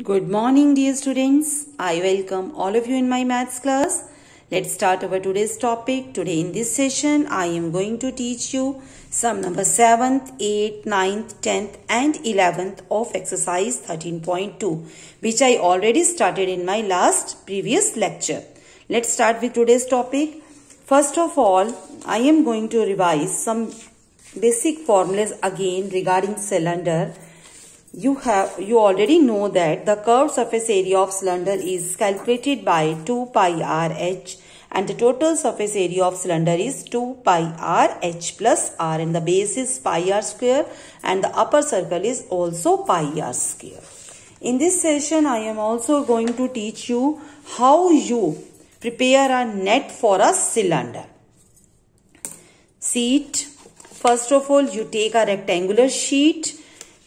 Good morning, dear students. I welcome all of you in my maths class. Let's start our today's topic. Today in this session, I am going to teach you sum number 7th, 8th, 9th, 10th and 11th of exercise 13.2, which I already started in my previous lecture. Let's start with today's topic. First of all, I am going to revise some basic formulas again regarding cylinder. You already know that the curved surface area of cylinder is calculated by 2 pi r h and the total surface area of cylinder is 2 pi r h plus r, and the base is pi r square and the upper circle is also pi r square. In this session, I am also going to teach you how you prepare a net for a cylinder. Sheet. First of all, you take a rectangular sheet.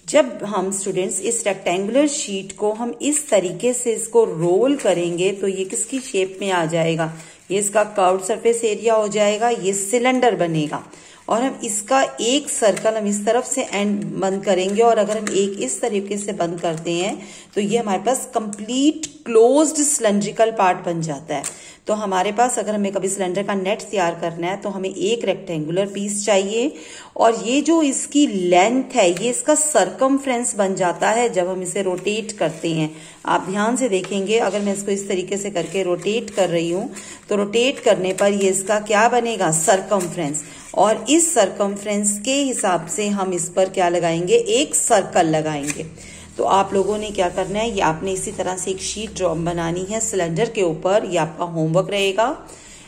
जब हम students इस rectangular sheet को हम इस तरीके से इसको role करेंगे तो ये किसकी शेप में आ जाएगा, ये इसका कर्व्ड सरफेस एरिया हो जाएगा, ये सिलेंडर बनेगा। और हम इसका एक सर्कल हम इस तरफ से एंड बंद करेंगे और अगर हम एक इस तरीके से बंद करते हैं तो ये हमारे पास कंप्लीट क्लोज्ड सिलेंड्रिकल पार्ट बन जाता है। तो हमारे पास अगर हमें कभी सिलेंडर का नेट तैयार करना है तो हमें एक रेक्टेंगुलर पीस चाहिए और ये जो इसकी लेंथ है ये इसका सरकमफ्रेंस बन जाता है जब हम इसे रोटेट करते हैं। आप ध्यान से देखेंगे, अगर मैं इसको इस तरीके से करके रोटेट कर रही हूं तो रोटेट करने पर ये इसका क्या बनेगा, सरकमफ्रेंस। और इस सरकमफ्रेंस के हिसाब से हम इस पर क्या लगाएंगे, एक सर्कल लगाएंगे। तो आप लोगों ने क्या करना है, ये आपने इसी तरह से एक शीट ड्रॉ बनानी है सिलेंडर के ऊपर, ये आपका होमवर्क रहेगा।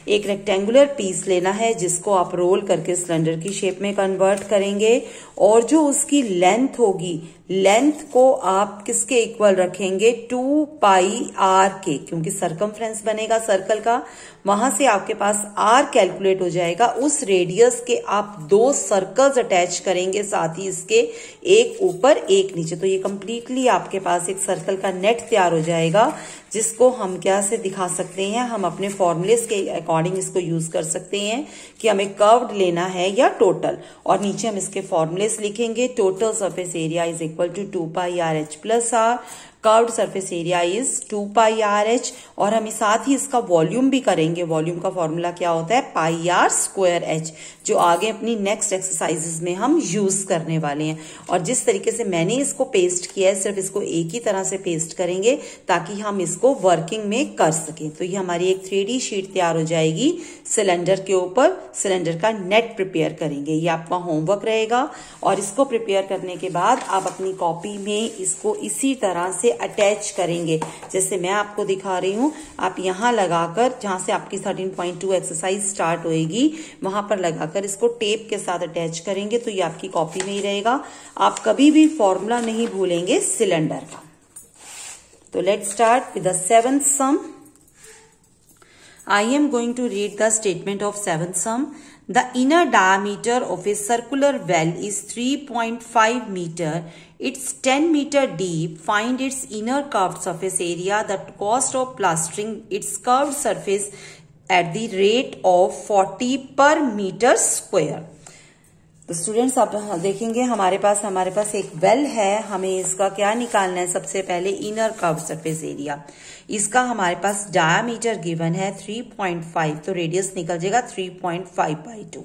एक रेक्टेंगुलर पीस लेना है जिसको आप रोल करके सिलेंडर की शेप में कन्वर्ट करेंगे और जो उसकी लेंथ होगी, लेंथ को आप किसके इक्वल रखेंगे, 2 पाई आर के, क्योंकि सरकमफ्रेंस बनेगा सर्कल का, वहां से आपके पास आर कैलकुलेट हो जाएगा। उस रेडियस के आप 2 सर्कल्स अटैच करेंगे, साथ ही इसके एक ऊपर एक नीचे, तो ये कंप्लीटली आपके पास एक सर्कल का नेट तैयार हो जाएगा जिसको हम क्या से दिखा सकते हैं, हम अपने फॉर्मूलेस के अकॉर्डिंग इसको यूज कर सकते हैं कि हमें कर्व्ड लेना है या टोटल। और नीचे हम इसके फॉर्मूलेस लिखेंगे, total surface area is equal to 2 pi r h plus r, curved surface area is 2 pi r h, और हम साथ ही इसका वॉल्यूम भी करेंगे। वॉल्यूम का फॉर्मूला क्या होता है, पाई आर स्क्वायर एच, जो आगे अपनी नेक्स्ट एक्सरसाइजेस में हम यूज करने वाले हैं। और जिस तरीके से मैंने इसको पेस्ट किया है, सिर्फ इसको एक ही तरह से पेस्ट करेंगे ताकि हम इसको वर्किंग में कर सकें। तो ये हमारी एक 3D शीट तैयार हो जाएगी सिलेंडर के ऊपर। सिलेंडर का नेट प्रिपेयर करेंगे, ये आपका होमवर्क रहेगा। और इसको प्रिपेयर करने के बाद आप अपनी कॉपी में इसको इसी तरह से अटैच करेंगे, जैसे मैं आपको दिखा रही हूं। आप यहां लगाकर, जहां से आपकी 13.2 एक्सरसाइज स्टार्ट होएगी, वहां पर लगाकर इसको टेप के साथ अटैच करेंगे तो ये आपकी कॉपी में ही रहेगा। आप कभी भी फॉर्मूला नहीं भूलेंगे सिलेंडर का। तो let's start with the 7th sum. I am going to read the statement of 7th sum. The inner diameter of a circular well is 3.5 meter. It's 10 meter deep. Find its inner curved surface area. The cost of plastering its curved surface at the rate of 40 per meter square. तो students आप देखेंगे हमारे पास एक well है, हमें इसका क्या निकालना है, सबसे पहले इनर कर्व सरफेस एरिया। इसका हमारे पास डायामीटर गिवन है 3.5, तो रेडियस निकल जाएगा 3.5/2,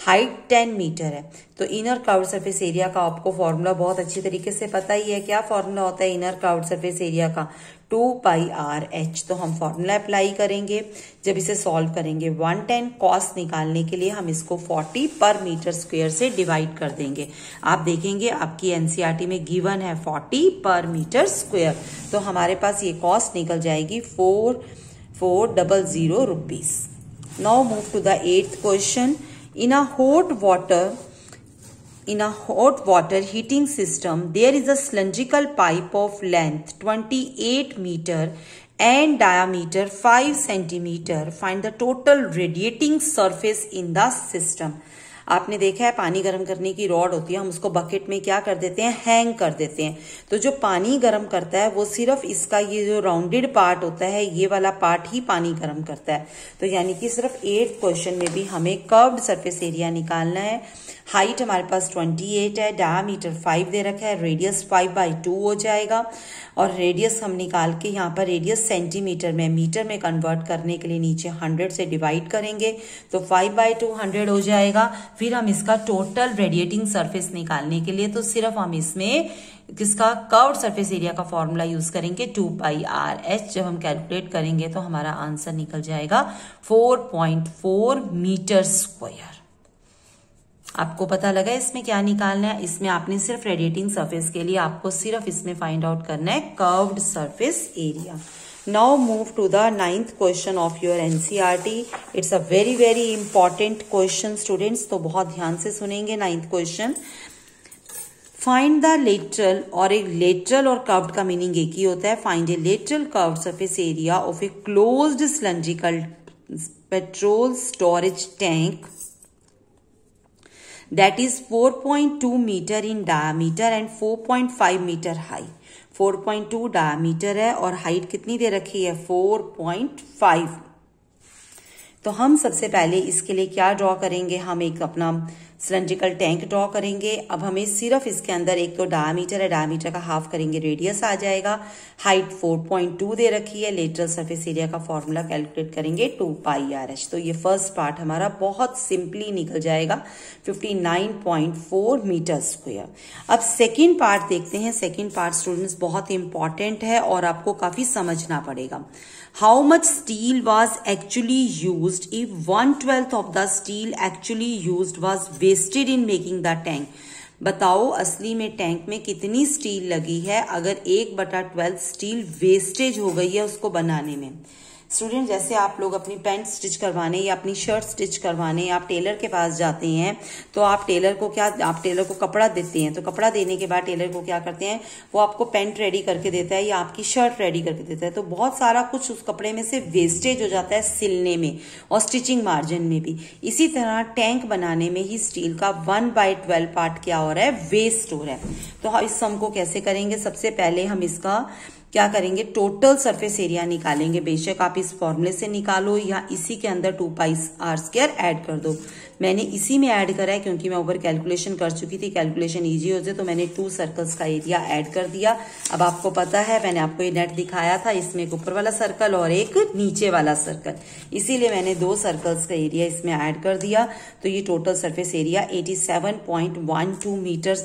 हाइट 10 मीटर है। तो इनर कर्व सरफेस एरिया का आपको फॉर्मूला बहुत अच्छी तरीके से पता ही है। क्या फॉर्मूला होता है इनर कर्व सरफेस एरिया का, 2 पाई आर एच। तो हम फॉर्मूला अप्लाई करेंगे। जब इसे सॉल्व करेंगे 110, कॉस्ट निकालने के लिए हम इसको 40 पर मीटर स्क्वायर से डिवाइड कर देंगे। आप देखेंगे आपकी एनसीईआरटी में गिवन है 40 पर मीटर स्क्वायर, तो हमारे पास ये कॉस्ट निकल जाएगी 4400 rupees. Now move to the 8th question. In a hot water heating system, there is a cylindrical pipe of length 28 meter and diameter 5 centimeter. Find the total radiating surface in the system. आपने देखा है पानी गर्म करने की rod होती है, हम उसको बकेट में क्या कर देते हैं, हैंग कर देते हैं। तो जो पानी गर्म करता है वो सिर्फ इसका ये जो राउंडेड पार्ट होता है, ये वाला पार्ट ही पानी गर्म करता है। तो यानी कि सिर्फ 8th क्वेश्चन में भी हमें कर्व्ड सरफेस एरिया निकालना है। हाइट हमारे पास 28 है, डायमीटर 5 दे रखा है, रेडियस 5/2 हो जाएगा। और रेडियस हम निकाल के यहाँ पर रेडियस सेंटीमीटर में मीटर में कन्वर्ट करने के लिए नीचे 100 से डिवाइड करेंगे तो 5/2 100 हो जाएगा। फिर हम इसका टोटल रेडिएटिंग सरफेस निकालने के लिए तो सिर्फ हम इसमें किसका कर्व्ड सरफेस एरिया का फॉर्मूला यूज करेंगे 2πr/h। जब हम कैलकुलेट करेंगे तो हमारा आंसर निकल जाएगा 4.4 मीटर स्क्वायर। आपको पता लगा इसमें क्या निकालना है? इसमें आपने सिर्फ रेडिएटिंग सरफेस के लिए आपको सिर्फ इसमें फाइंड आउट करना है curved surface area. Now move to the 9th question of your NCERT. It's a very very important question students, तो बहुत ध्यान से सुनेंगे। 9th question, find the lateral, और एक लेटरल और कर्व्ड का मीनिंग एक ही होता है। Find A lateral curved surface area of a closed cylindrical petrol storage tank that is 4.2 meter in diameter and 4.5 meter high। 4.2 diameter है और हाइट कितनी दे रखी है 4.5। तो हम सबसे पहले इसके लिए क्या ड्रॉ करेंगे, हम एक अपना सिलेंड्रिकल टैंक ड्रॉ करेंगे। अब हमें सिर्फ इसके अंदर एक तो डायमीटर है, डायमीटर का हाफ करेंगे रेडियस आ जाएगा। हाइट 4.2 दे रखी है, लेटरल सरफेस एरिया का फॉर्मूला कैलकुलेट करेंगे 2πr/h। तो ये फर्स्ट पार्ट हमारा बहुत सिंपली निकल जाएगा 59.4 मीटर स्क्वायर। अब सेकेंड पार्ट देखते हैं। सेकेंड पार्ट स्टूडेंट्स बहुत इंपॉर्टेंट है और आपको काफी समझना पड़ेगा। How much steel was actually used if 1/12 of the steel actually used was wasted in making the tank? बताओ असली में टैंक में कितनी स्टील लगी है अगर 1/12 स्टील वेस्टेज हो गई है उसको बनाने में। स्टूडेंट, जैसे आप लोग अपनी पैंट स्टिच करवाने या अपनी शर्ट स्टिच करवाने आप टेलर के पास जाते हैं तो आप टेलर को कपड़ा देते हैं। तो कपड़ा देने के बाद टेलर को क्या करते हैं, वो आपको पैंट रेडी करके देता है या आपकी शर्ट रेडी करके देता है। तो बहुत सारा कुछ उस कपड़े में से वेस्टेज हो जाता है सिलने में और स्टिचिंग मार्जिन में भी। इसी तरह टैंक बनाने में ही स्टील का 1/12 पार्ट क्या हो रहा है, वेस्ट हो रहा है। तो इस सम को कैसे करेंगे, सबसे पहले हम इसका क्या करेंगे, टोटल सरफेस एरिया निकालेंगे। बेशक आप इस फॉर्मूले से निकालो या इसी के अंदर 2πr² ऐड कर दो। मैंने इसी में ऐड करा है क्योंकि मैं ऊपर कैलकुलेशन कर चुकी थी, कैलकुलेशन इजी हो जाए तो मैंने 2 सर्कल्स का एरिया ऐड कर दिया। अब आपको पता है मैंने आपको ये नेट दिखाया था, इसमें एक ऊपर वाला सर्कल और एक नीचे वाला सर्कल, इसीलिए मैंने 2 सर्कल्स का एरिया इसमें ऐड कर दिया। तो ये total surface area 87.12 metre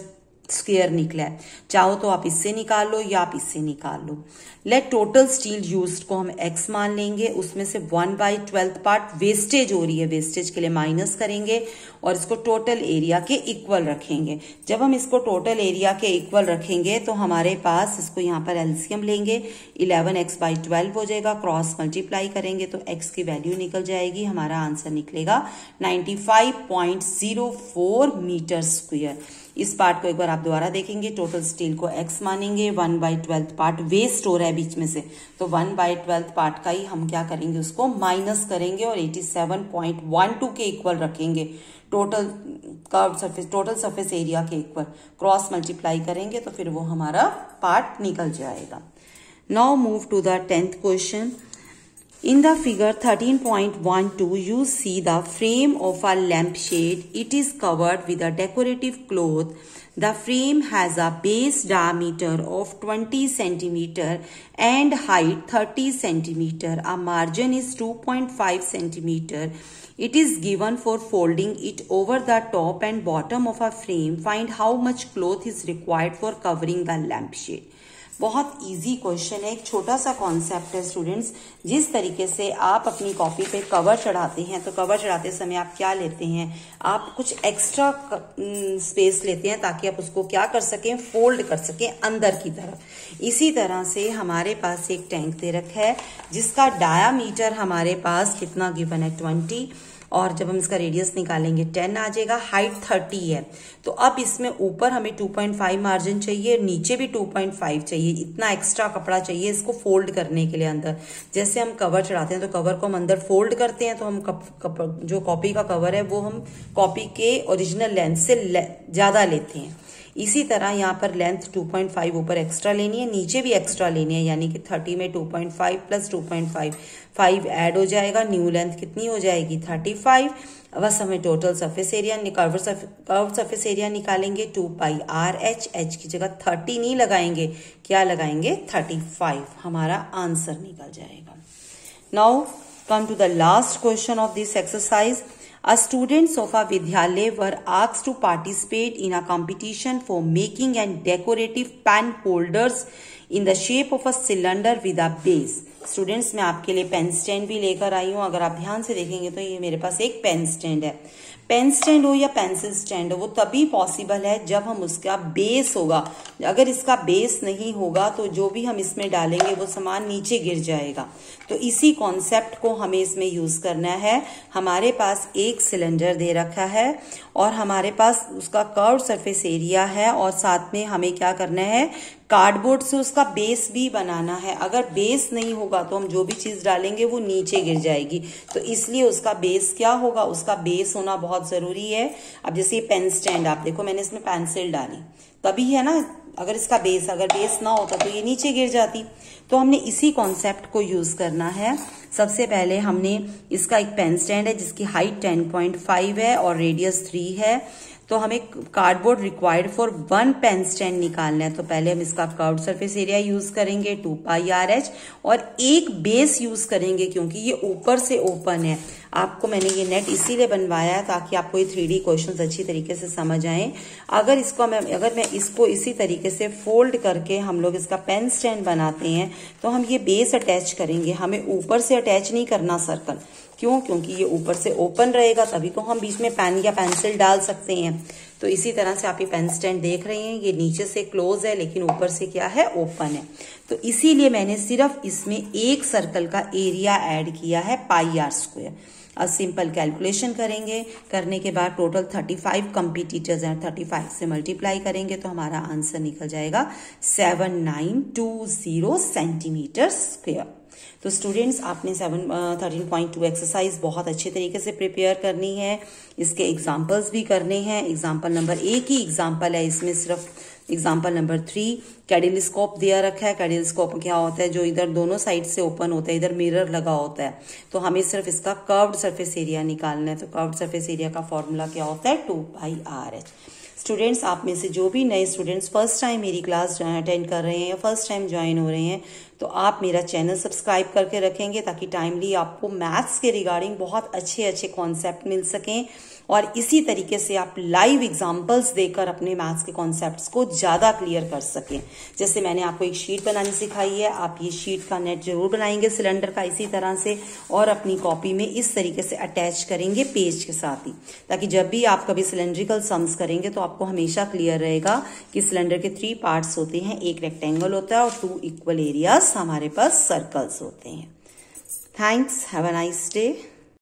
square निकला है। चाहो तो आप इससे निकाल लो या आप इससे निकाल लो। लेट टोटल स्टील यूज्ड को हम x मान लेंगे, उसमें से 1/12 पार्ट वेस्टेज हो रही है, वेस्टेज के लिए माइनस करेंगे और इसको टोटल एरिया के इक्वल रखेंगे। जब हम इसको टोटल एरिया के इक्वल रखेंगे तो हमारे पास, इसको यहाँ पर एलसीएम लेंगे, 11x/12 हो जाएगा, क्रॉस मल्टीप्लाई करेंगे तो x की वैल्यू निकल जाएगी, हमारा आंसर निकलेगा 95.04 मीटर स्क्वायर। इस पार्ट को एक बार आप दोबारा देखेंगे, टोटल स्टील को x मानेंगे, 1/12 पार्ट वेस्ट हो रहा है बीच में से, तो 1/12 पार्ट का ही हम क्या करेंगे, उसको माइनस करेंगे और 87.12 के इक्वल रखेंगे, total curve surface, total surface area के इक्वल क्रॉस मल्टीप्लाई करेंगे तो फिर वो हमारा पार्ट निकल जाएगा। Now move to the 10th question. In the figure 13.12, you see the frame of a lampshade. It is covered with a decorative cloth. The frame has a base diameter of 20 centimeter and height 30 centimeter. A margin is 2.5 centimeter. It is given for folding it over the top and bottom of a frame. Find how much cloth is required for covering the lampshade. बहुत easy question है, एक छोटा सा concept है students. जिस तरीके से आप अपनी कॉपी पे कवर चढ़ाते हैं तो कवर चढ़ाते समय आप क्या लेते हैं, आप कुछ एक्स्ट्रा स्पेस लेते हैं ताकि आप उसको क्या कर सकें, फोल्ड कर सकें अंदर की तरफ। इसी तरह से हमारे पास एक टैंक दे रखा है जिसका डायामीटर हमारे पास कितना गिवन है 20 और जब हम इसका रेडियस निकालेंगे 10 आ जाएगा। हाइट 30 है, तो अब इसमें ऊपर हमें 2.5 मार्जिन चाहिए, नीचे भी 2.5 चाहिए। इतना एक्स्ट्रा कपड़ा चाहिए इसको फोल्ड करने के लिए अंदर। जैसे हम कवर चढ़ाते हैं तो कवर को हम अंदर फोल्ड करते हैं, तो हम जो कॉपी का कवर है वो हम कॉपी के ओरिजिनल लेंथ से ज्यादा लेते हैं। इसी तरह यहाँ पर लेंथ 2.5 ऊपर एक्स्ट्रा लेनी है, नीचे भी एक्स्ट्रा लेनी है, यानी कि 30 में 2.5 प्लस 2.5 5 ऐड हो जाएगा। न्यू लेंथ कितनी हो जाएगी 35। बस हमें total surface area curve surface area निकालेंगे 2 पाई आर एच। एच की जगह 30 नहीं लगाएंगे, क्या लगाएंगे 35। हमारा आंसर निकल जाएगा। Now come to the last question of this exercise. A students of a Vidyalaya were asked to participate in a competition for making and decorative pen holders in the shape of a cylinder with a base. Students मैं आपके लिए pen stand भी लेकर आई हूँ। अगर आप ध्यान से देखेंगे तो ये मेरे पास एक पेन स्टैंड है। पेन स्टैंड हो या पेंसिल स्टैंड हो, वो तभी पॉसिबल है जब हम उसका बेस होगा। अगर इसका बेस नहीं होगा तो जो भी हम इसमें डालेंगे वो सामान नीचे गिर जाएगा। तो इसी कॉन्सेप्ट को हमें इसमें यूज करना है। हमारे पास एक सिलेंडर दे रखा है और हमारे पास उसका कर्व सरफेस एरिया है, और साथ में हमें क्या करना है, कार्डबोर्ड से उसका बेस भी बनाना है। अगर बेस नहीं होगा तो हम जो भी चीज डालेंगे वो नीचे गिर जाएगी। तो इसलिए उसका बेस क्या होगा, उसका बेस होना बहुत जरूरी है। अब जैसे ये पेन स्टैंड आप देखो, मैंने इसमें पेंसिल डाली तभी है ना, अगर इसका बेस ना होता तो ये नीचे गिर जाती। तो हमने इसी कॉन्सेप्ट को यूज करना है। सबसे पहले हमने इसका एक पेन स्टैंड है जिसकी हाइट 10.5 है और रेडियस 3 है। तो हमें cardboard required for 1 pen stand निकालना है। तो पहले हम इसका कर्व्ड सरफेस एरिया यूज करेंगे 2 पाई आर एच, और एक बेस यूज करेंगे क्योंकि ये ऊपर से ओपन है। आपको मैंने ये नेट इसीलिए बनवाया है ताकि आपको ये 3D क्वेश्चंस अच्छी तरीके से समझ आए। अगर मैं इसको इसी तरीके से फोल्ड करके हम लोग इसका पेन स्टैंड बनाते हैं तो हम ये बेस अटैच करेंगे। हमें ऊपर से अटैच नहीं करना सर्कल, क्यों, क्योंकि ये ऊपर से ओपन रहेगा तभी तो हम बीच में पेन या पेंसिल डाल सकते हैं। तो इसी तरह से आप ये पेन स्टैंड देख रहे हैं, ये नीचे से क्लोज है लेकिन ऊपर से क्या है, ओपन है। तो इसीलिए मैंने सिर्फ इसमें एक सर्कल का एरिया ऐड किया है पाई आर स्क्वायर। अब सिंपल कैलकुलेशन करेंगे, करने के बाद टोटल 35 कंपिटिटर्स हैं, 35 से मल्टीप्लाई करेंगे तो हमारा आंसर निकल जाएगा 7920 सेंटीमीटर स्क्वायर। तो स्टूडेंट्स आपने 13.2 एक्सरसाइज बहुत अच्छे तरीके से प्रिपेयर करनी है। इसके एग्जाम्पल्स भी करने हैं। एग्जाम्पल नंबर 1 ही एग्जाम्पल है, इसमें सिर्फ एग्जाम्पल नंबर 3 कैडिलस्कोप दिया रखा है। कैडिलस्कोप क्या होता है, जो इधर दोनों साइड से ओपन होता है, इधर मिरर लगा होता है। तो हमें सिर्फ इसका कर्व्ड सरफेस एरिया निकालना है। तो कर्व्ड सरफेस एरिया का फॉर्मूला क्या होता है, 2 पाई आर एच। स्टूडेंट्स आप में से जो भी नए स्टूडेंट्स फर्स्ट टाइम मेरी क्लास अटेंड कर रहे हैं या फर्स्ट टाइम ज्वाइन हो रहे हैं, तो आप मेरा चैनल सब्सक्राइब करके रखेंगे ताकि टाइमली आपको मैथ्स के रिगार्डिंग बहुत अच्छे अच्छे कॉन्सेप्ट मिल सकें, और इसी तरीके से आप लाइव एग्जांपल्स देकर अपने मैथ्स के कॉन्सेप्ट्स को ज्यादा क्लियर कर सकें। जैसे मैंने आपको एक शीट बनानी सिखाई है, आप ये शीट का नेट जरूर बनाएंगे सिलेंडर का इसी तरह से, और अपनी कॉपी में इस तरीके से अटैच करेंगे पेज के साथ ही, ताकि जब भी आप कभी सिलेंड्रिकल सम्स करेंगे तो आपको हमेशा क्लियर रहेगा कि सिलेंडर के 3 पार्ट्स होते हैं, एक रेक्टेंगल होता है और 2 इक्वल एरियाज हमारे पास सर्कल्स होते हैं। Thanks, have a nice day.